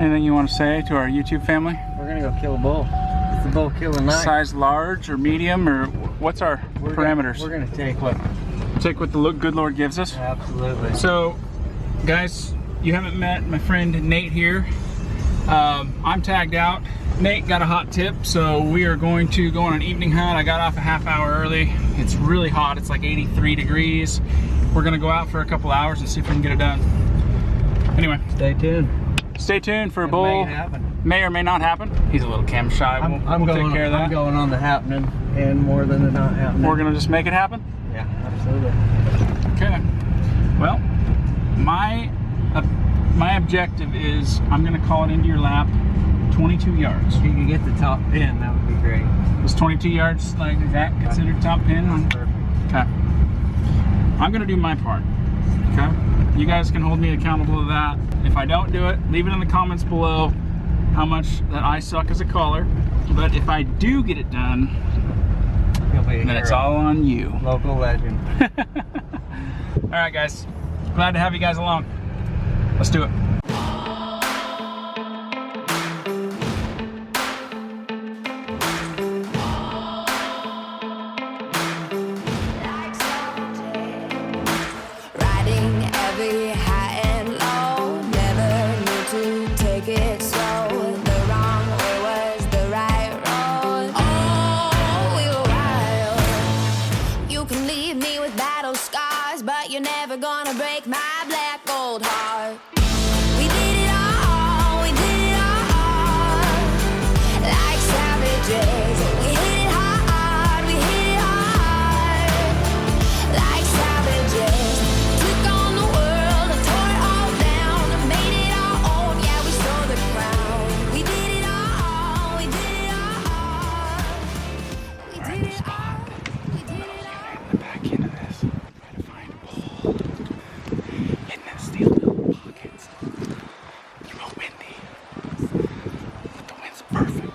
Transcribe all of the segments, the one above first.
Anything you want to say to our YouTube family? We're gonna go kill a bull. It's the bull killing night. Size large or medium, or what's our parameters? We're gonna take what the good Lord gives us. Absolutely. So, guys, you haven't met my friend Nate here. I'm tagged out. Nate got a hot tip, so we are going to go on an evening hunt. I got off a half hour early. It's really hot. It's like 83 degrees. We're gonna go out for a couple hours and see if we can get it done. Anyway, Stay tuned. Stay tuned for a bull. Make it happen. May or may not happen. He's a little cam shy. We'll take care of that. I'm going on the happening and more than the not happening. We're gonna just make it happen? Yeah, absolutely. Okay. Well, my objective is I'm gonna call it into your lap 22 yards. If you could get the top pin, that would be great. Was 22 yards, like, is that considered top pin? That's perfect. Okay. I'm gonna do my part. Okay. You guys can hold me accountable to that. If I don't do it, leave it in the comments below how much that I suck as a caller. But if I do get it done, then it's all on you. Local legend. All right, guys. Glad to have you guys along. Let's do it. You're never gonna break my black gold heart. We did it all, like savages. We hit it hard, like savages. Took on the world and tore it all down and made it our own. Yeah, we stole the crown. We did it all, we did it all. Back into this. Try to find a bull. Hitting that steel little pockets. It's real windy. But the wind's perfect.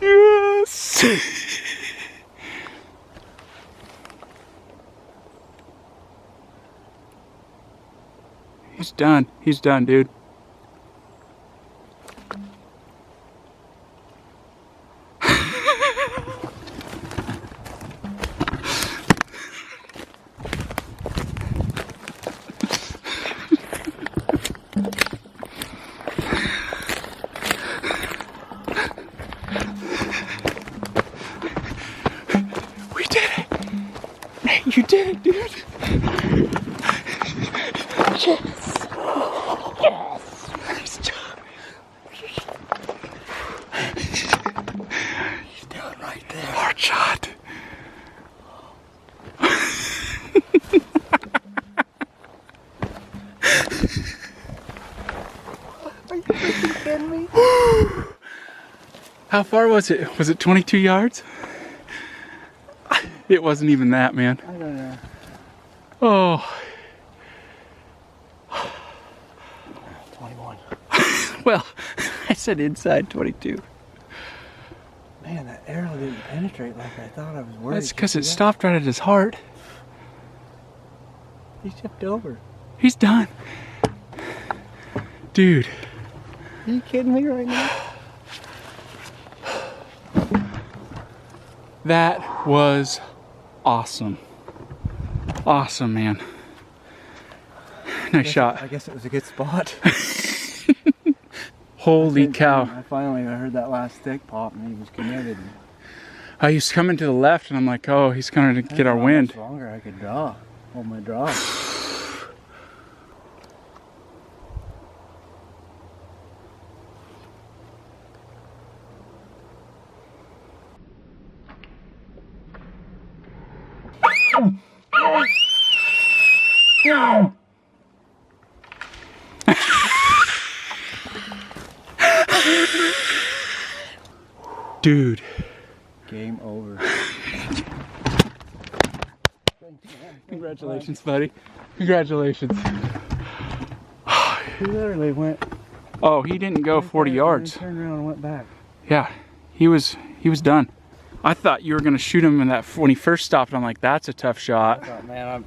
Yes! He's done. He's done, dude. We did it! Hey, you did it, dude! Yes! Yes! Nice job! He's doing right there. Hard shot! Are you freaking kidding me? How far was it? Was it 22 yards? It wasn't even that, man. I don't know. Oh. 21. Well, I said inside 22. Man, that arrow didn't penetrate like I thought. I was worried. That's because it stopped right at his heart. He tipped over. He's done. Dude. Are you kidding me right now? That was awesome. Awesome, man. Nice shot. I guess it was a good spot. Holy cow. I finally heard that last stick pop and he was committed. I was coming to the left and I'm like, oh, he's coming to get our wind. How much longer I could draw. Hold my draw. Dude. Game over. Congratulations, buddy. Congratulations. He literally went. Oh, he didn't go 40 yards. He turned around and went back. Yeah, he was done. I thought you were gonna shoot him in that when he first stopped. I'm like, that's a tough shot. I thought, man, I'm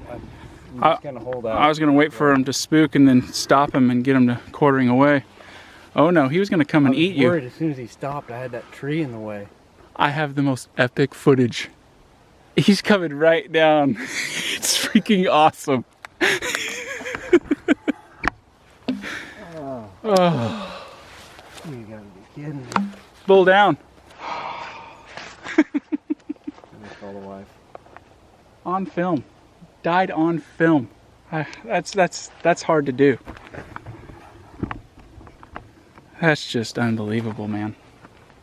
just gonna hold out. I was gonna wait for him to spook and then stop him and get him to quartering away. Oh no, he was gonna come and eat you. Worried as soon as he stopped, I had that tree in the way. I have the most epic footage. He's coming right down. It's freaking awesome. Oh. You gotta be kidding me. Bull down. Let me call the wife. On film. Died on film. That's hard to do. That's just unbelievable, man.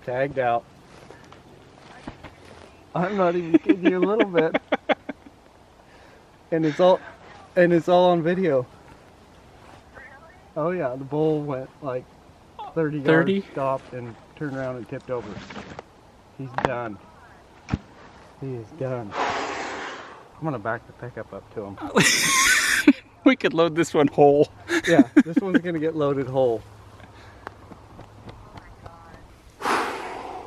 Tagged out. I'm not even kidding you a little bit. And it's all on video. Oh yeah, the bull went like 30 yards, stopped and turned around and tipped over. He's done. He is done. I'm gonna back the pickup up to him. We could load this one whole. Yeah, this one's gonna get loaded whole.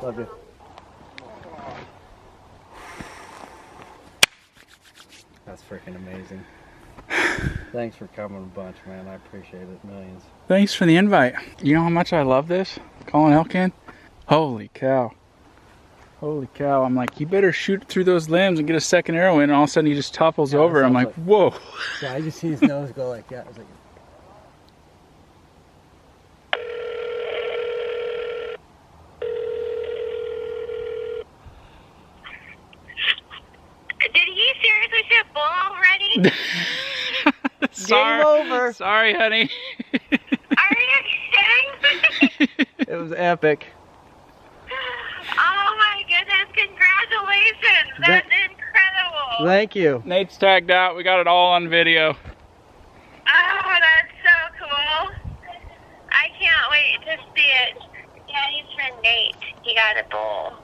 Love you. That's freaking amazing. Thanks for coming a bunch, man. I appreciate it. Millions. Thanks for the invite. You know how much I love this? Calling elk in? Holy cow. Holy cow. I'm like, you better shoot through those limbs and get a second arrow in, and all of a sudden he just topples over. I'm like, whoa. Yeah, I just see his nose go like that. I was like, did he seriously say bull already? Sorry. Game over. Sorry, honey. Are you kidding me? it was epic. Oh my goodness, congratulations. That's incredible. Thank you. Nate's tagged out. We got it all on video. Oh, that's so cool. I can't wait to see it. Daddy's friend Nate, he got a bull.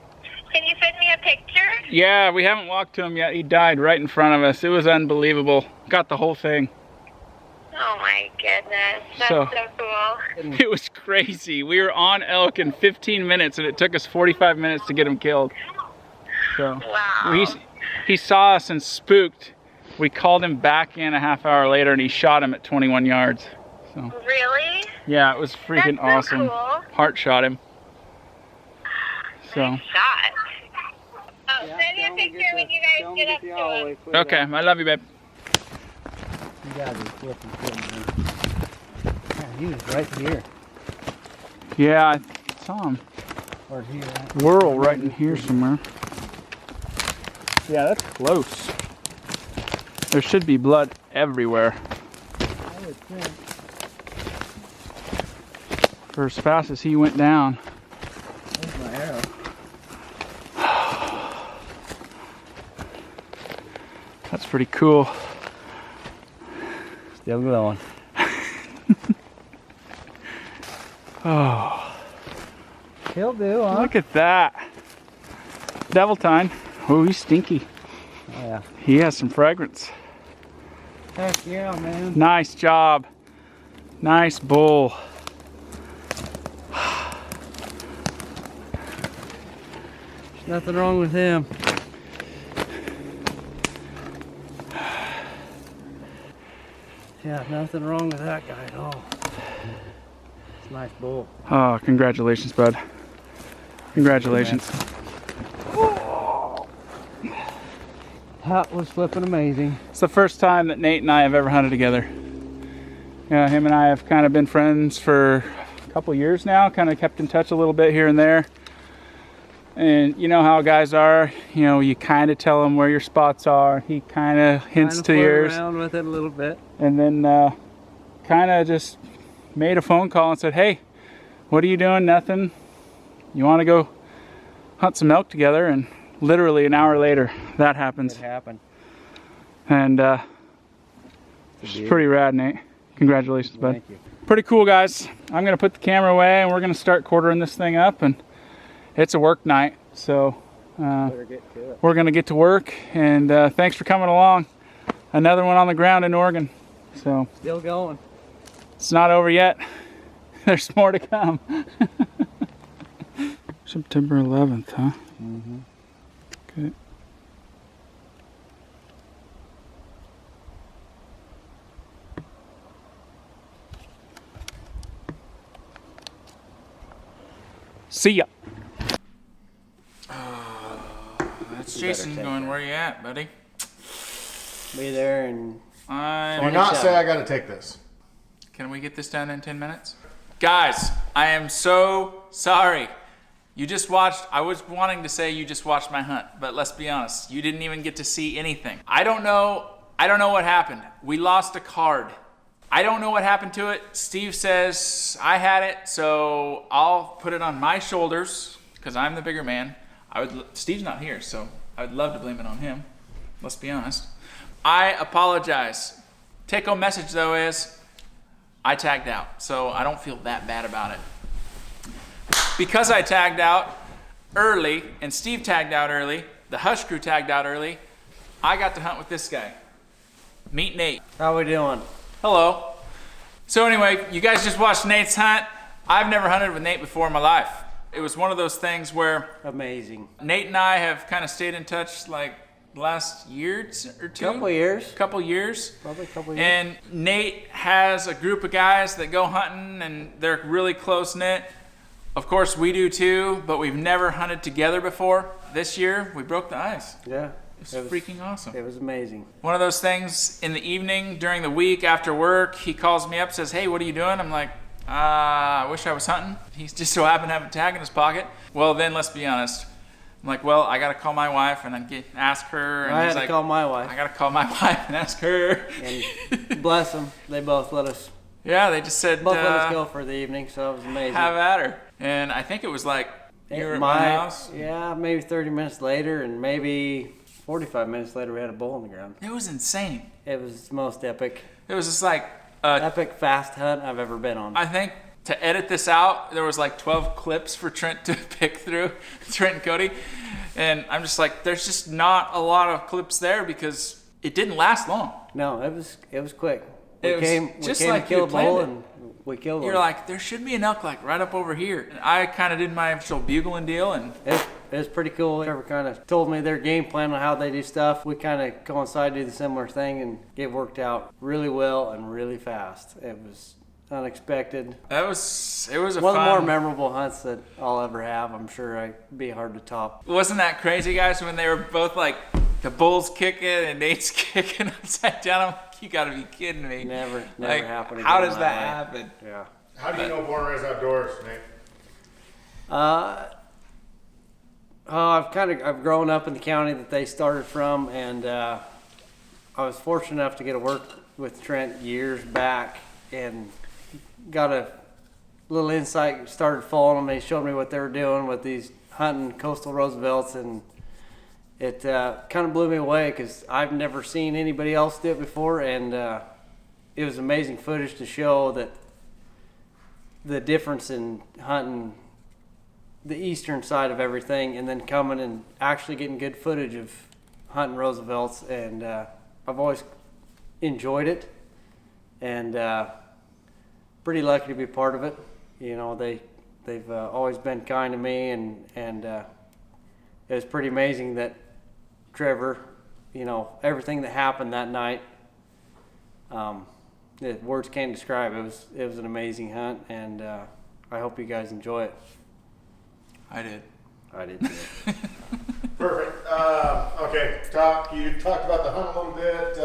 Can you send me a picture? Yeah, we haven't walked to him yet. He died right in front of us. It was unbelievable. Got the whole thing. Oh my goodness, that's So- so cool. It was crazy. We were on elk in 15 minutes and it took us 45 minutes to get him killed. So Wow. he saw us and spooked. We called him back in a half hour later and he shot him at 21 yards. So Really? yeah, it was freaking That's so awesome. cool. Heart shot him. So Nice shot. Oh, send me a picture when you guys get up to it. okay, I love you, babe. You gotta be flipping kidding me. Yeah, he was right here. Yeah, I saw him Or here. whirl right in here somewhere. Yeah, that's close. There should be blood everywhere. I would think. For as fast as he went down. There's my arrow. That's pretty cool. Still going. Oh, He'll do, huh? look at that. Deviltine. Oh, he's stinky. Oh, yeah. He has some fragrance. Heck yeah, man. Nice job. Nice bull. There's nothing wrong with him. Yeah, nothing wrong with that guy at all. It's a nice bull. Oh, congratulations, bud. Congratulations. That was flipping amazing. It's the first time that Nate and I have ever hunted together. Yeah, him and I have kind of been friends for a couple years now, kind of kept in touch a little bit here and there. And you know how guys are, you know, you kind of tell him where your spots are. He kind of hints Kinda to flirt yours. around with it a little bit. And then kind of just made a phone call and said, hey, what are you doing? Nothing. You want to go hunt some elk together? And literally an hour later, that happens. It happened. And it's pretty rad, Nate. Congratulations, bud. Thank you. Pretty cool, guys. I'm going to put the camera away and we're going to start quartering this thing up. And it's a work night, so Better get to it. we're going to get to work. And thanks for coming along. Another one on the ground in Oregon. So Still going. it's not over yet. There's more to come. September 11th, huh? Mm-hmm. Okay. See ya. That's Jason going, where you at, buddy? Be there and Do not say I gotta take this. Can we get this done in 10 minutes? Guys, I am so sorry. You just watched, I was wanting to say you just watched my hunt, but let's be honest, you didn't even get to see anything. I don't know what happened. We lost a card. I don't know what happened to it. Steve says I had it, so I'll put it on my shoulders because I'm the bigger man. Steve's not here, so I would love to blame it on him. Let's be honest. I apologize. Take-home message though is I tagged out, so I don't feel that bad about it. Because I tagged out early and Steve tagged out early, the Hush crew tagged out early, I got to hunt with this guy. Meet Nate. how we doing? Hello. So anyway, you guys just watched Nate's hunt. I've never hunted with Nate before in my life. It was one of those things where Amazing. Nate and I have kind of stayed in touch like the last year or two. Couple years. Couple years. Probably a couple years. And Nate has a group of guys that go hunting and they're really close knit. Of course we do too, but we've never hunted together before. This year we broke the ice. Yeah. It was freaking awesome. It was amazing. One of those things in the evening during the week after work, he calls me up, says, hey, what are you doing? I'm like, I wish I was hunting. He just so happened to have a tag in his pocket. Well, then let's be honest. I'm like, well, I gotta call my wife and ask her. And I he's had to like, call my wife. I gotta call my wife and ask her. And bless them, they both let us Yeah, they just said, let us go for the evening, so it was amazing. have at her. And I think it was like, you were at my house. Yeah, maybe 30 minutes later, and maybe 45 minutes later, we had a bull on the ground. It was insane. It was the most epic, It was just like, epic fast hunt I've ever been on. I think To edit this out, there was like 12 clips for Trent to pick through, Trent and Cody. And I'm just like, there's just not a lot of clips there because it didn't last long. No, it was quick. We It was came just to like you kill a bull, planned it. and we killed You're one. like, there should be an elk like right up over here. And I kind of did my actual bugling deal, and It was pretty cool. Trevor kind of told me their game plan on how they do stuff. We kind of coincided to do the similar thing, and it worked out really well and really fast. It was unexpected. it was a One of fun. the more memorable hunts that I'll ever have. I'm sure it'd be hard to top. Wasn't that crazy, guys, when they were both like, the bull's kicking and Nate's kicking upside down? I'm like, you gotta be kidding me. Never Like, happened. how again does my that life. happen? Yeah. How do you know Born and Raised Outdoors, Nate? I've grown up in the county that they started from, and I was fortunate enough to get to work with Trent years back, and got a little insight. Started following them. They showed me what they were doing with these hunting coastal Roosevelts, and it kind of blew me away because I've never seen anybody else do it before, and it was amazing footage to show that the difference in hunting the eastern side of everything, and then coming and actually getting good footage of hunting Roosevelts, and I've always enjoyed it, and pretty lucky to be part of it. You know, they've always been kind to me, and it was pretty amazing that Trevor, you know, everything that happened that night, words can't describe. It was an amazing hunt, and I hope you guys enjoy it. I did. I did too. Perfect. Okay, you talked about the hunt a little bit.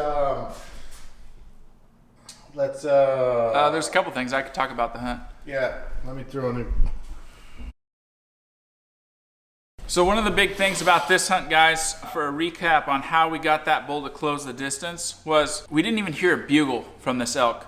Let's. There's a couple things I could talk about the hunt. Yeah, let me throw in. So one of the big things about this hunt, guys, for a recap on how we got that bull to close the distance, was we didn't even hear a bugle from this elk.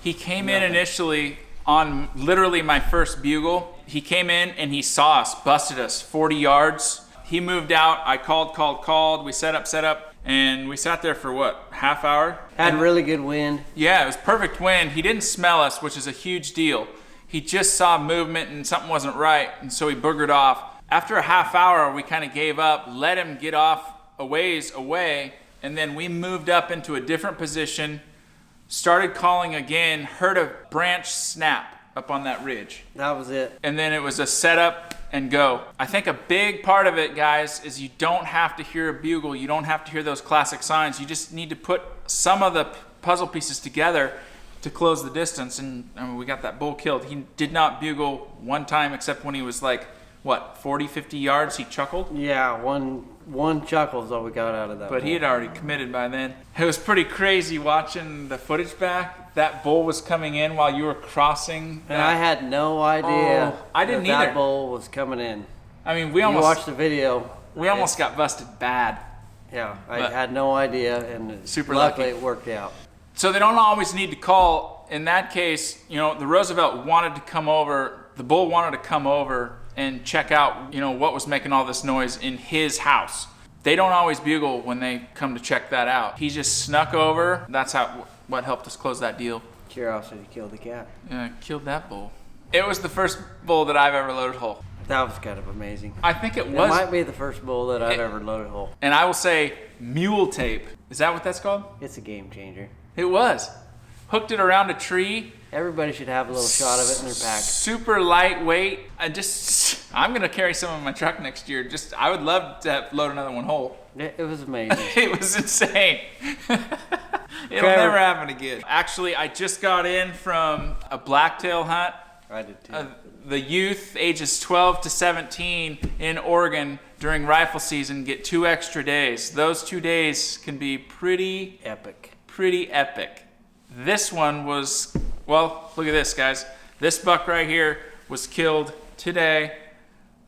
He came in initially on literally my first bugle. He came in and he saw us, busted us 40 yards. He moved out. I called. We set up, and we sat there for what, half hour? Had really good wind. Yeah, it was perfect wind. He didn't smell us, which is a huge deal. He just saw movement and something wasn't right, and so he boogered off. After a half hour, we kind of gave up, let him get off a ways away, and then we moved up into a different position, started calling again, heard a branch snap up on that ridge. That was it. And then it was a setup and go. I think a big part of it, guys, is you don't have to hear a bugle. You don't have to hear those classic signs. You just need to put some of the puzzle pieces together to close the distance. And I mean, we got that bull killed. He did not bugle one time except when he was like, what, 40, 50 yards, he chuckled? Yeah, one chuckle is all we got out of that. But he had already committed by then. It was pretty crazy watching the footage back. That bull was coming in while you were crossing. And I had no idea I didn't that either. bull was coming in. I mean, we You almost watched the video. got busted bad. Yeah, I But- had no idea, and Super luckily lucky. it worked out. So they don't always need to call. In that case, you know, the Roosevelt wanted to come over, the bull wanted to come over and check out, you know, what was making all this noise in his house. They don't always bugle when they come to check that out. He just snuck over. That's what helped us close that deal. Curiosity killed the cat. Yeah, killed that bull. It was the first bull that I've ever loaded whole. That was kind of amazing. I think it It was. might be the first bull that I've ever loaded whole. And I will say mule tape. Is that what that's called? It's a game changer. It was. Hooked it around a tree. Everybody should have a little shot of it in their pack. Super lightweight. I'm gonna carry some in my truck next year. I would love to load another one whole. It was amazing. It was insane. It'll Trevor. never happen again. Actually, I just got in from a blacktail hunt. I did too. The youth ages 12 to 17 in Oregon during rifle season get 2 extra days. Those 2 days can be pretty Epic. epic. This one was, well, look at this, guys. This buck right here was killed today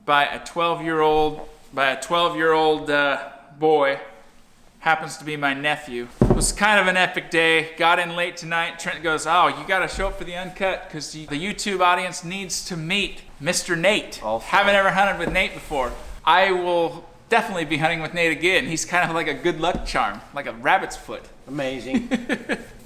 by a 12-year-old boy. Happens to be my nephew. It was kind of an epic day. Got in late tonight. Trent goes, oh, you got to show up for the uncut because the YouTube audience needs to meet Mr. Nate. Also. Haven't ever hunted with Nate before. I will definitely be hunting with Nate again. He's kind of like a good luck charm, like a rabbit's foot. Amazing.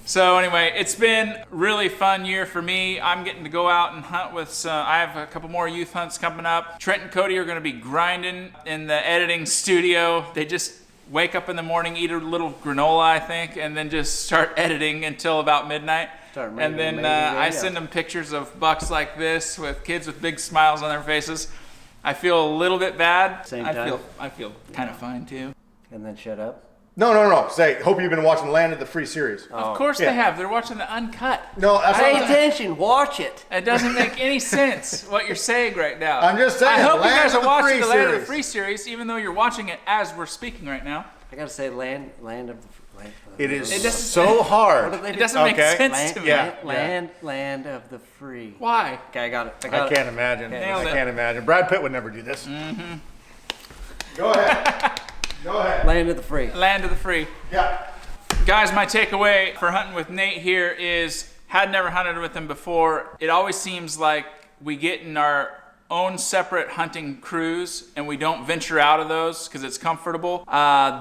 So anyway, it's been a really fun year for me. I'm getting to go out and hunt with I have a couple more youth hunts coming up. Trent and Cody are gonna be grinding in the editing studio. They just wake up in the morning, eat a little granola, I think, and then just start editing until about midnight. And then I send them pictures of bucks like this with kids with big smiles on their faces. I feel a little bit bad. I feel kind of fine too. And then shut up. No. Say, hope you've been watching Land of the Free series. Of course they have. They're watching the uncut. No, that's Pay not. attention. Watch it. It doesn't make any sense what you're saying right now. I'm just saying, I hope you Land guys of are the watching Free the Land of the series. Free series, even though you're watching it as we're speaking right now. I gotta say, land of the. It is It doesn't- so hard. What do they It do? doesn't make Okay. sense to me. Yeah. Land of the free. Why? Okay, I got it. I can't imagine. Nailed I it. can't imagine. Brad Pitt would never do this. Go ahead. Go ahead. Land of the free. Land of the Free. Yeah. Guys, my takeaway for hunting with Nate here is, had never hunted with him before. It always seems like we get in our own separate hunting crews and we don't venture out of those because it's comfortable.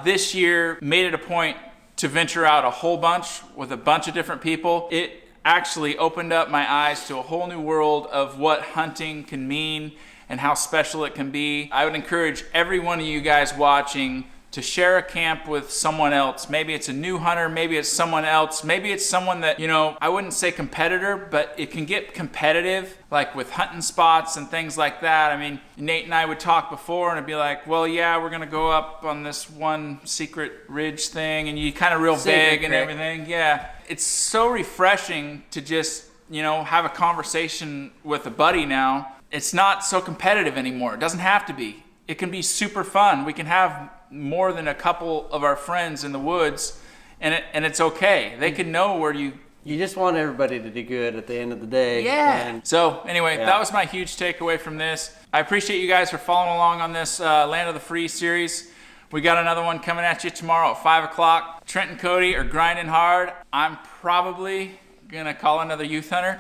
This year made it a point to venture out a whole bunch with a bunch of different people. It actually opened up my eyes to a whole new world of what hunting can mean and how special it can be. I would encourage every one of you guys watching to share a camp with someone else. Maybe it's a new hunter, maybe it's someone else, maybe it's someone that, you know, I wouldn't say competitor, but it can get competitive, like with hunting spots and things like that. I mean, Nate and I would talk before and it'd be like, well, yeah, we're gonna go up on this one secret ridge thing, and you kind of real vague and everything. Yeah, it's so refreshing to just, you know, have a conversation with a buddy now. It's not so competitive anymore. It doesn't have to be. It can be super fun. We can have more than a couple of our friends in the woods, and it's okay. They can know where you just want everybody to do good at the end of the day. Yeah. And So anyway, that was my huge takeaway from this. I appreciate you guys for following along on this Land of the Free series. We got another one coming at you tomorrow at 5 o'clock. Trent and Cody are grinding hard. I'm probably gonna call another youth hunter.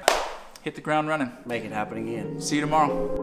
Hit the ground running. make it happen again. See you tomorrow.